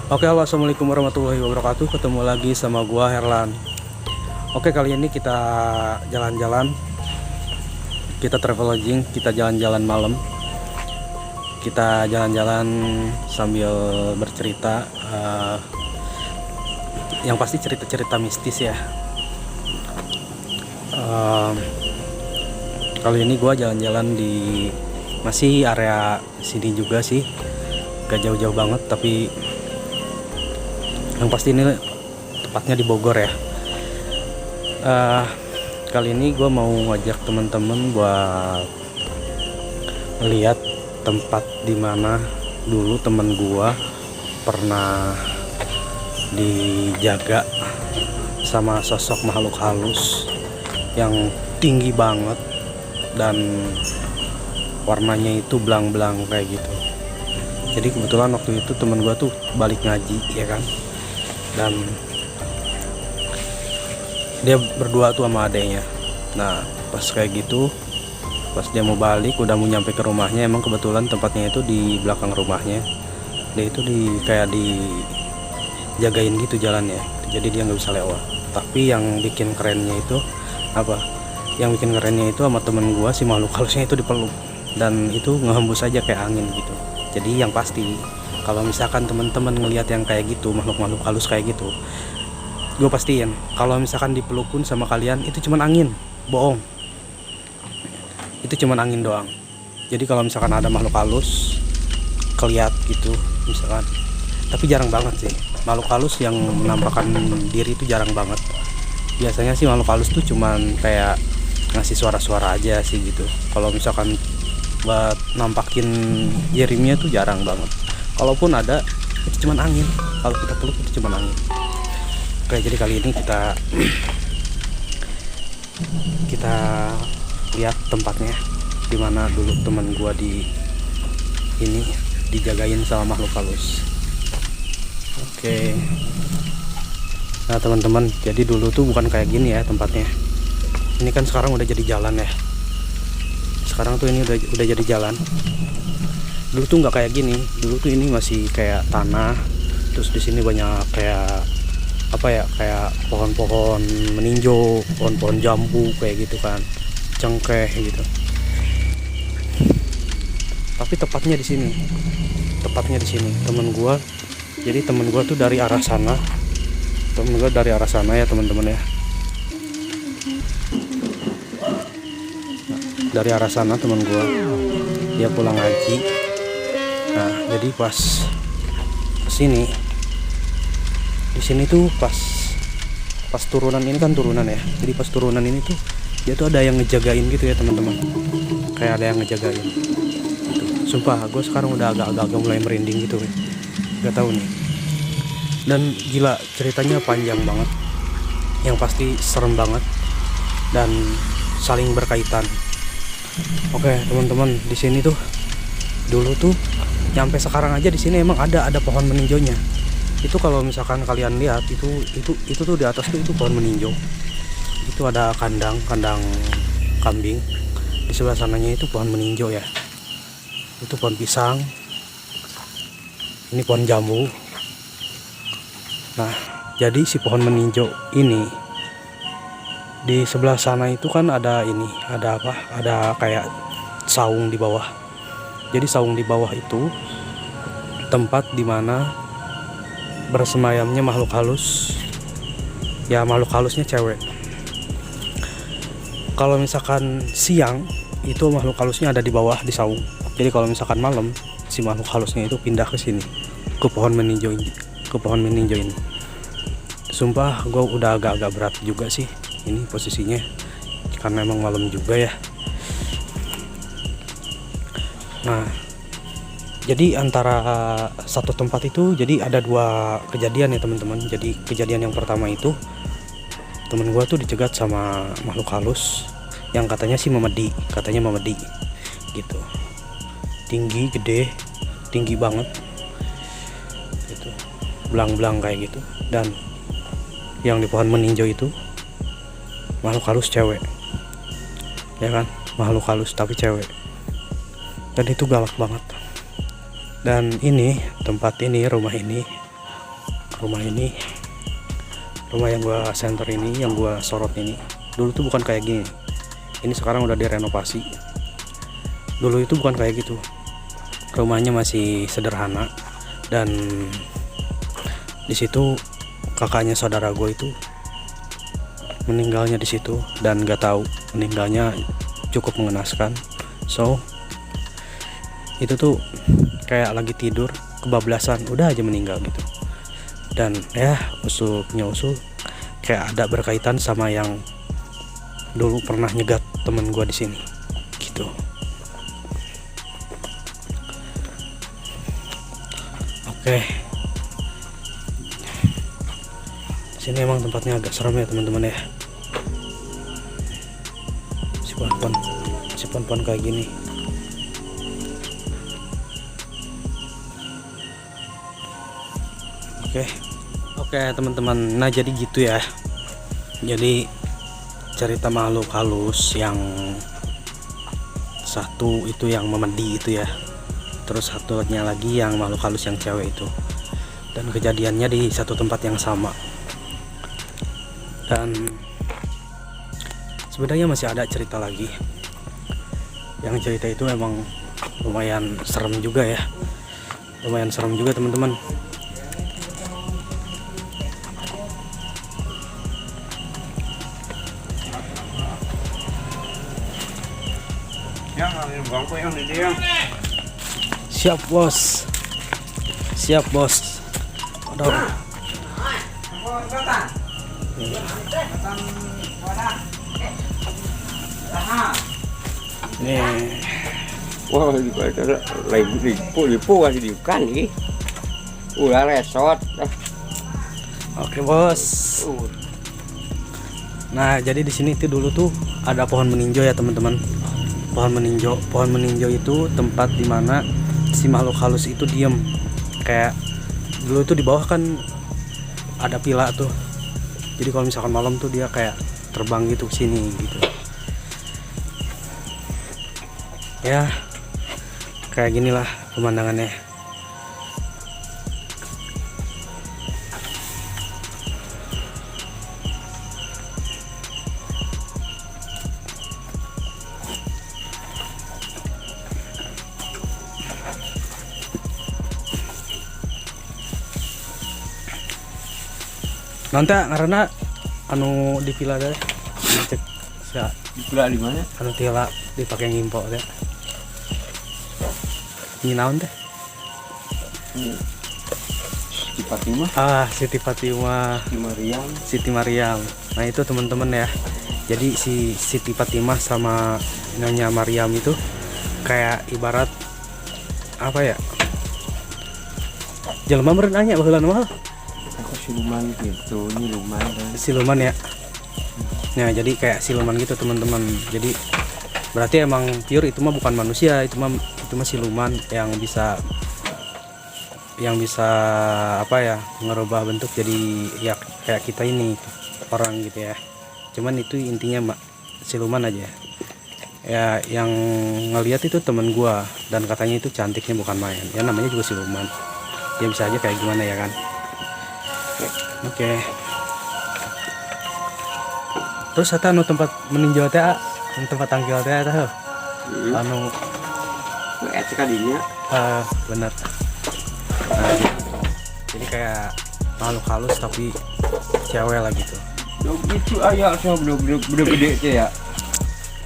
Oke, halo, assalamualaikum warahmatullahi wabarakatuh. Ketemu lagi sama gua Herlan. Oke, kali ini kita jalan-jalan, kita traveling, kita jalan-jalan malam, kita jalan-jalan sambil bercerita. Yang pasti cerita-cerita mistis ya. Kali ini gua jalan-jalan di masih area sini juga sih, gak jauh-jauh banget, tapi yang pasti ini tepatnya di Bogor ya. Kali ini gue mau ngajak teman-teman buat lihat tempat dimana dulu temen gue pernah dijaga sama sosok makhluk halus yang tinggi banget dan warnanya itu belang-belang kayak gitu. Jadi kebetulan waktu itu temen gue tuh balik ngaji ya kan, dan dia berdua tuh sama adeknya. Nah pas kayak gitu, pas dia mau balik udah mau nyampe ke rumahnya, emang kebetulan tempatnya itu di belakang rumahnya. Dia itu kayak dijagain gitu jalannya, jadi dia nggak bisa lewat. Tapi yang bikin kerennya itu apa, yang bikin kerennya itu sama temen gua si makhluk halusnya itu dipeluk, dan itu ngehembus aja kayak angin gitu. Jadi yang pasti kalau misalkan teman-teman ngelihat yang kayak gitu, makhluk-makhluk halus kayak gitu, gue pastiin kalau misalkan dipelukun sama kalian itu cuman angin, bohong. Itu cuman angin doang. Jadi kalau misalkan ada makhluk halus keliat gitu misalkan, tapi jarang banget sih makhluk halus yang menampakkan diri, itu jarang banget. Biasanya sih makhluk halus tuh cuman kayak ngasih suara-suara aja sih gitu. Kalau misalkan buat nampakin dirinya tuh jarang banget. Kalaupun ada, itu cuman angin. Kalau kita peluk itu cuman angin. Oke, jadi kali ini kita lihat tempatnya dimana dulu teman gua dijagain sama makhluk halus. Oke. Nah teman-teman, jadi dulu tuh bukan kayak gini ya tempatnya. Ini kan sekarang udah jadi jalan ya. Sekarang tuh ini udah jadi jalan. Dulu tuh nggak kayak gini. Dulu tuh ini masih kayak tanah. Terus di sini banyak kayak apa ya, kayak pohon-pohon meninjau, pohon-pohon jambu kayak gitu kan, cengkeh gitu. Tapi tepatnya di sini temen gua. Jadi temen gua tuh dari arah sana. Ya teman-teman ya. Dari arah sana temen gua, dia pulang ngaji. Nah jadi pas kesini, di sini tuh pas turunan ini kan turunan ya. Jadi pas turunan ini tuh dia tuh ada yang ngejagain gitu ya teman-teman. Kayak ada yang ngejagain. Gitu. Sumpah gue sekarang udah agak mulai merinding gitu. Gak tahu nih. Dan gila, ceritanya panjang banget. Yang pasti serem banget dan saling berkaitan. Oke teman-teman, di sini tuh dulu tuh nyampe sekarang aja di sini emang ada pohon meninjaunya. Itu kalau misalkan kalian lihat itu tuh di atas tuh itu pohon meninjau. Itu ada kandang kambing. Di sebelah sananya itu pohon meninjau ya. Itu pohon pisang. Ini pohon jambu. Nah, jadi si pohon meninjau ini di sebelah sana itu kan ada apa? Ada kayak saung di bawah. Jadi saung di bawah itu tempat dimana bersemayamnya makhluk halus. Ya makhluk halusnya cewek. Kalau misalkan siang itu makhluk halusnya ada di bawah di saung. Jadi kalau misalkan malam si makhluk halusnya itu pindah ke sini, ke pohon meninjau ini. Sumpah gue udah agak berat juga sih ini posisinya, karena emang malam juga ya. Nah jadi antara satu tempat itu jadi ada dua kejadian ya teman-teman. Jadi kejadian yang pertama itu temen gua tuh dicegat sama makhluk halus yang katanya memedi gitu. Tinggi, gede, tinggi banget gitu, belang-belang kayak gitu. Dan yang di pohon meninjau itu makhluk halus cewek ya kan, makhluk halus tapi cewek. Dan itu galak banget. Dan ini tempat ini, rumah ini rumah ini, rumah yang gua center ini, yang gua sorot ini, dulu tuh bukan kayak gini. Ini sekarang udah direnovasi. Dulu itu bukan kayak gitu. Rumahnya masih sederhana, dan di situ kakaknya saudara gue itu meninggalnya di situ, dan gak tahu meninggalnya cukup mengenaskan. So itu tuh kayak lagi tidur kebablasan, udah aja meninggal gitu. Dan ya usupnya usul kayak ada berkaitan sama yang dulu pernah nyegat temen gue di sini gitu. Oke, sini emang tempatnya agak serem ya teman-teman ya. Si pohon-pohon kayak gini. Oke teman-teman, nah jadi gitu ya. Jadi cerita makhluk halus yang satu itu yang memedi itu ya, terus satunya lagi yang makhluk halus yang cewek itu, dan kejadiannya di satu tempat yang sama. Dan sebenarnya masih ada cerita lagi. Yang cerita itu emang lumayan serem juga ya, lumayan serem juga teman-teman. Siap bos, siap bos. Aduh. Nih. Wah, lipu kasih diukan nih. Udah resort. Oke bos. Nah jadi di sini tuh dulu tuh ada pohon meninjau ya teman-teman. Pohon meninjau itu tempat dimana si makhluk halus itu diem. Kayak dulu tuh di bawah kan ada pila tuh. Jadi kalau misalkan malam tuh dia kayak terbang gitu ke sini gitu. Ya kayak ginilah pemandangannya. Nanti karena anu di pila deh, cek ya. Di pila di mana? Anu tila dipakai ngimpok deh. Ini naon teh? Siti Fatimah. Siti Fatimah. Siti Mariam. Nah itu teman-teman ya. Jadi si Siti Fatimah sama Nyonya Mariam itu kayak ibarat apa ya? Jelema meureun anya baheula mah. Siluman gitu, ini luman kan? Siluman ya. Nah jadi kayak siluman gitu teman-teman. Jadi berarti emang pure itu mah bukan manusia, itu mah siluman yang bisa apa ya, ngerubah bentuk jadi ya kayak kita ini orang gitu ya. Cuman itu intinya siluman aja ya. Yang ngelihat itu temen gua, dan katanya itu cantiknya bukan main ya, namanya juga siluman ya, bisa aja kayak gimana ya kan. Oke. Terus ada anu tempat meninjau teh, tempat tangkil teh tah. Anu sekalinya. Bener. Nah, jadi kayak makhluk halus tapi cewek lah gitu. Itu aya so bener gede ya.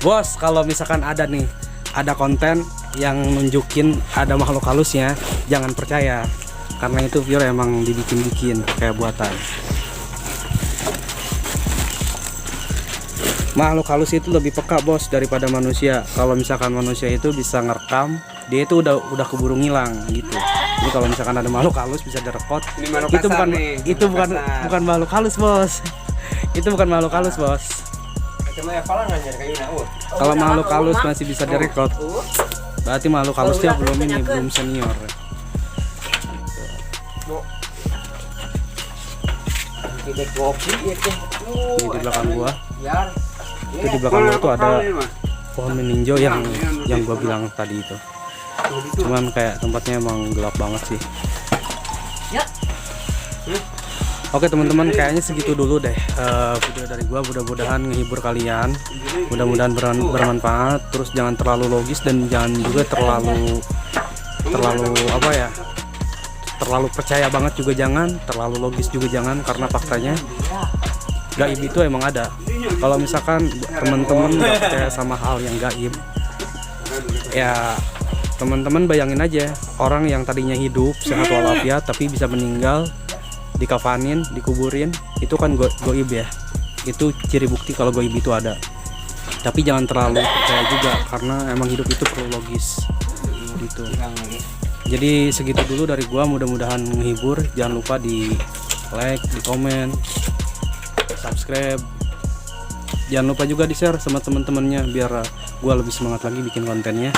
Bos, kalau misalkan ada nih, ada konten yang nunjukin ada makhluk halusnya, jangan percaya. Karena itu pure emang dibikin-bikin kayak buatan. Makhluk halus itu lebih peka bos daripada manusia. Kalau misalkan manusia itu bisa ngerekam, dia itu udah keburu ngilang gitu. Jadi kalau misalkan ada makhluk halus bisa direkod. Itu bukan makhluk halus bos. Itu bukan makhluk halus bos. Kalau makhluk halus masih bisa direkod, berarti makhluk halusnya belum senior. Ini di belakang gua. Itu di belakang gua tuh ada pohon meninjau yang gua bilang tadi itu. Cuman kayak tempatnya emang gelap banget sih. Oke teman-teman, kayaknya segitu dulu deh video dari gua. Mudah-mudahan menghibur kalian, mudah-mudahan bermanfaat. Terus jangan terlalu logis dan jangan juga terlalu apa ya, terlalu percaya banget juga jangan, terlalu logis juga jangan, karena faktanya gaib itu emang ada. Kalau misalkan teman-teman nggak percaya sama hal yang gaib, ya teman-teman bayangin aja orang yang tadinya hidup sehat walafiat tapi bisa meninggal, dikafanin, dikuburin, itu kan goib ya. Itu ciri bukti kalau goib itu ada. Tapi jangan terlalu percaya juga, karena emang hidup itu perlu logis gitu. Jadi segitu dulu dari gua, mudah-mudahan menghibur. Jangan lupa di like, di komen, subscribe. Jangan lupa juga di share sama teman-temannya biar gua lebih semangat lagi bikin kontennya.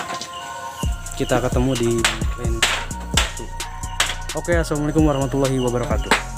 Kita ketemu di lain waktu. Oke, assalamualaikum warahmatullahi wabarakatuh.